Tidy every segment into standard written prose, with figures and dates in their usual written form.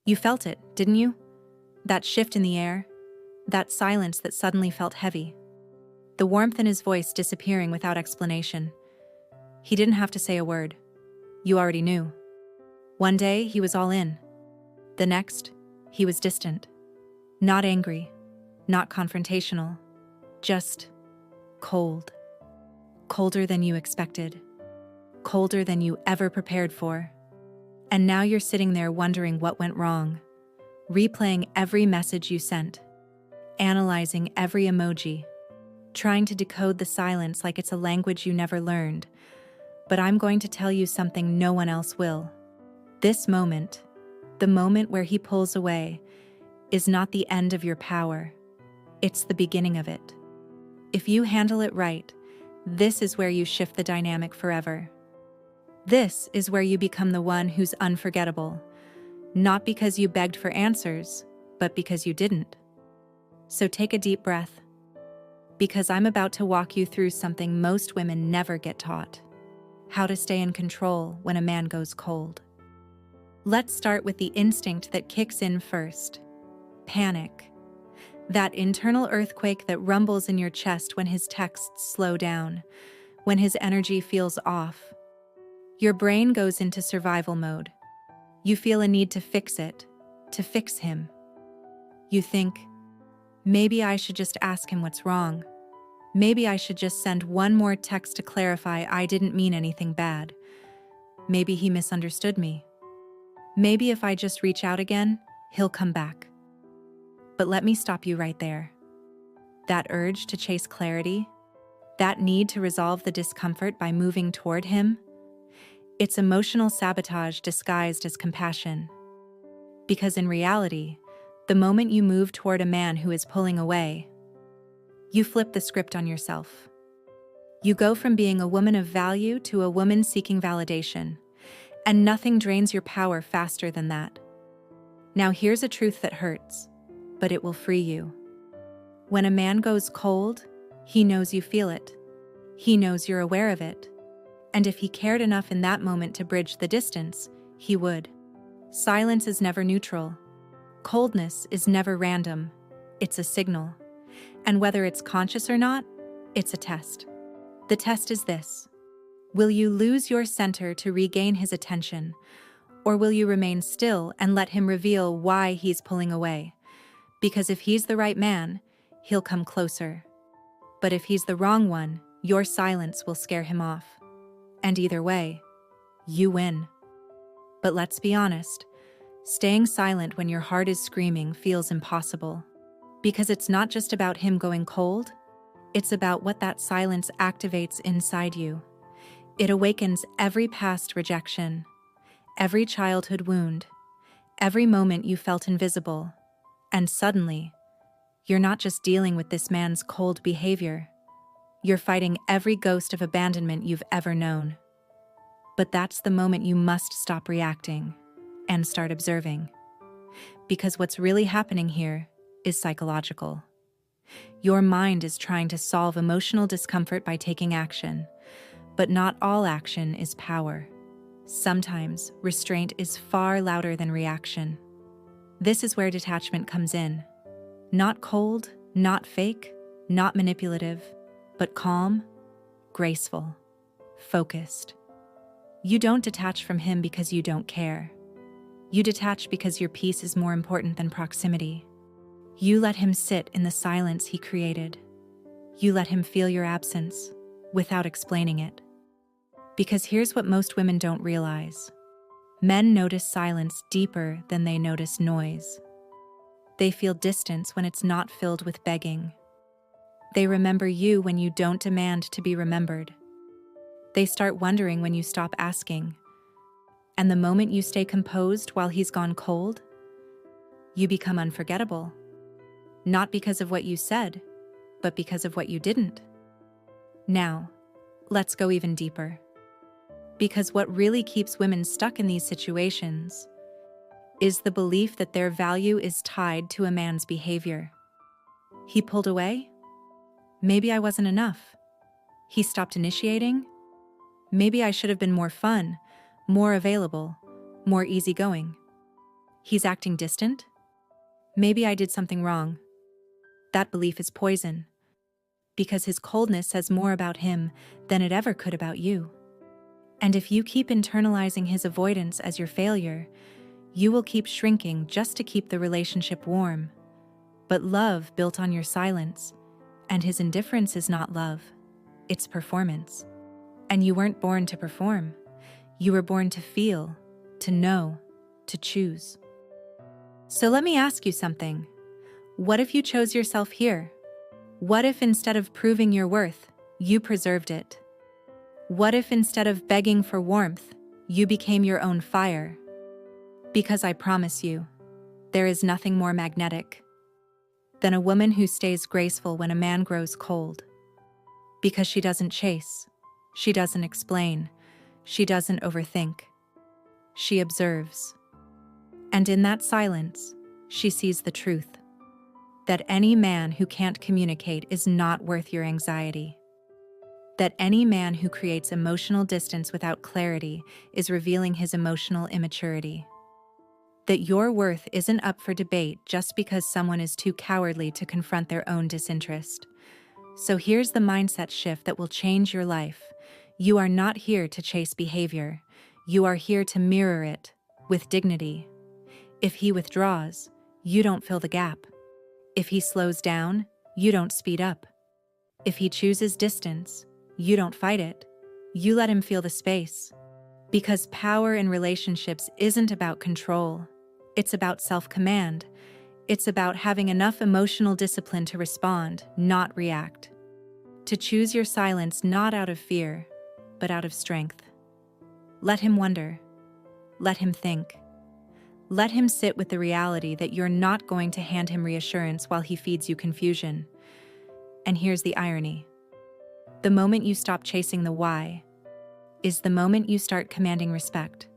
You felt it, didn't you? That shift in the air, that silence that suddenly felt heavy. The warmth in his voice disappearing without explanation. He didn't have to say a word. You already knew. One day, he was all in. The next, he was distant. Not angry, not confrontational, just cold. Colder than you expected. Colder than you ever prepared for. And now you're sitting there wondering what went wrong, replaying every message you sent, analyzing every emoji, trying to decode the silence like it's a language you never learned. But I'm going to tell you something no one else will. This moment, the moment where he pulls away, is not the end of your power. It's the beginning of it. If you handle it right, this is where you shift the dynamic forever. This is where you become the one who's unforgettable, not because you begged for answers, but because you didn't. So take a deep breath, because I'm about to walk you through something most women never get taught: how to stay in control when a man goes cold. Let's start with the instinct that kicks in first: panic. That internal earthquake that rumbles in your chest when his texts slow down, when his energy feels off. Your brain goes into survival mode. You feel a need to fix it, to fix him. You think, maybe I should just ask him what's wrong. Maybe I should just send one more text to clarify I didn't mean anything bad. Maybe he misunderstood me. Maybe if I just reach out again, he'll come back. But let me stop you right there. That urge to chase clarity, that need to resolve the discomfort by moving toward him, it's emotional sabotage disguised as compassion. Because in reality, the moment you move toward a man who is pulling away, you flip the script on yourself. You go from being a woman of value to a woman seeking validation, and nothing drains your power faster than that. Now here's a truth that hurts, but it will free you. When a man goes cold, he knows you feel it. He knows you're aware of it. And if he cared enough in that moment to bridge the distance, he would. Silence is never neutral. Coldness is never random. It's a signal. And whether it's conscious or not, it's a test. The test is this: will you lose your center to regain his attention, or will you remain still and let him reveal why he's pulling away? Because if he's the right man, he'll come closer. But if he's the wrong one, your silence will scare him off. And either way, you win. But let's be honest, staying silent when your heart is screaming feels impossible. Because it's not just about him going cold, it's about what that silence activates inside you. It awakens every past rejection, every childhood wound, every moment you felt invisible. And suddenly, you're not just dealing with this man's cold behavior. You're fighting every ghost of abandonment you've ever known. But that's the moment you must stop reacting and start observing. Because what's really happening here is psychological. Your mind is trying to solve emotional discomfort by taking action, but not all action is power. Sometimes restraint is far louder than reaction. This is where detachment comes in. Not cold, not fake, not manipulative, but calm, graceful, focused. You don't detach from him because you don't care. You detach because your peace is more important than proximity. You let him sit in the silence he created. You let him feel your absence without explaining it. Because here's what most women don't realize. Men notice silence deeper than they notice noise. They feel distance when it's not filled with begging. They remember you when you don't demand to be remembered. They start wondering when you stop asking. And the moment you stay composed while he's gone cold, you become unforgettable. Not because of what you said, but because of what you didn't. Now, let's go even deeper. Because what really keeps women stuck in these situations is the belief that their value is tied to a man's behavior. He pulled away? Maybe I wasn't enough. He stopped initiating? Maybe I should have been more fun, more available, more easygoing. He's acting distant? Maybe I did something wrong. That belief is poison, because his coldness says more about him than it ever could about you. And if you keep internalizing his avoidance as your failure, you will keep shrinking just to keep the relationship warm. But love built on your silence, and his indifference is not love, it's performance. And you weren't born to perform. You were born to feel, to know, to choose. So let me ask you something. What if you chose yourself here? What if instead of proving your worth, you preserved it? What if instead of begging for warmth, you became your own fire? Because I promise you, there is nothing more magnetic than a woman who stays graceful when a man grows cold. Because she doesn't chase, she doesn't explain, she doesn't overthink. She observes. And in that silence, she sees the truth. That any man who can't communicate is not worth your anxiety. That any man who creates emotional distance without clarity is revealing his emotional immaturity. That your worth isn't up for debate just because someone is too cowardly to confront their own disinterest. So here's the mindset shift that will change your life. You are not here to chase behavior. You are here to mirror it with dignity. If he withdraws, you don't fill the gap. If he slows down, you don't speed up. If he chooses distance, you don't fight it. You let him feel the space. Because power in relationships isn't about control. It's about self-command. It's about having enough emotional discipline to respond, not react. To choose your silence not out of fear, but out of strength. Let him wonder. Let him think. Let him sit with the reality that you're not going to hand him reassurance while he feeds you confusion. And here's the irony. The moment you stop chasing the why is the moment you start commanding respect.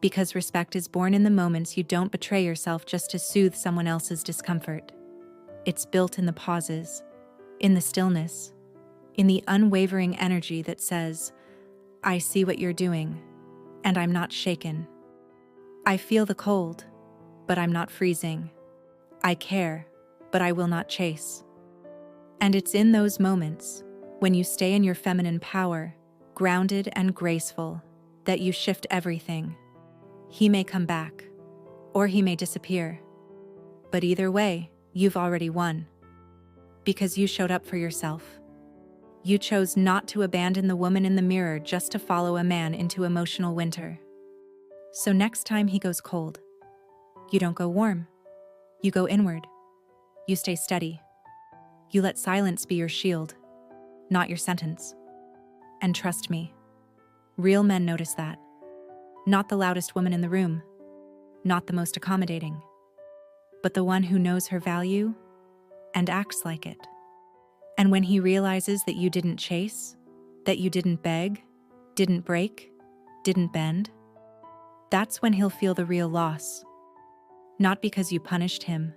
Because respect is born in the moments you don't betray yourself just to soothe someone else's discomfort. It's built in the pauses, in the stillness, in the unwavering energy that says, I see what you're doing, and I'm not shaken. I feel the cold, but I'm not freezing. I care, but I will not chase. And it's in those moments, when you stay in your feminine power, grounded and graceful, that you shift everything. He may come back, or he may disappear. But either way, you've already won. Because you showed up for yourself. You chose not to abandon the woman in the mirror just to follow a man into emotional winter. So next time he goes cold, you don't go warm. You go inward. You stay steady. You let silence be your shield, not your sentence. And trust me, real men notice that. Not the loudest woman in the room, not the most accommodating, but the one who knows her value and acts like it. And when he realizes that you didn't chase, that you didn't beg, didn't break, didn't bend, that's when he'll feel the real loss. Not because you punished him,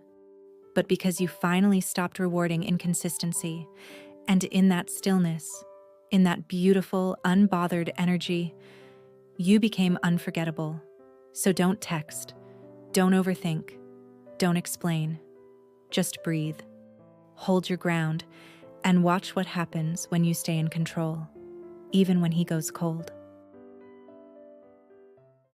but because you finally stopped rewarding inconsistency. And in that stillness, in that beautiful, unbothered energy, you became unforgettable. So don't text, don't overthink, don't explain. Just breathe, hold your ground, and watch what happens when you stay in control, even when he goes cold.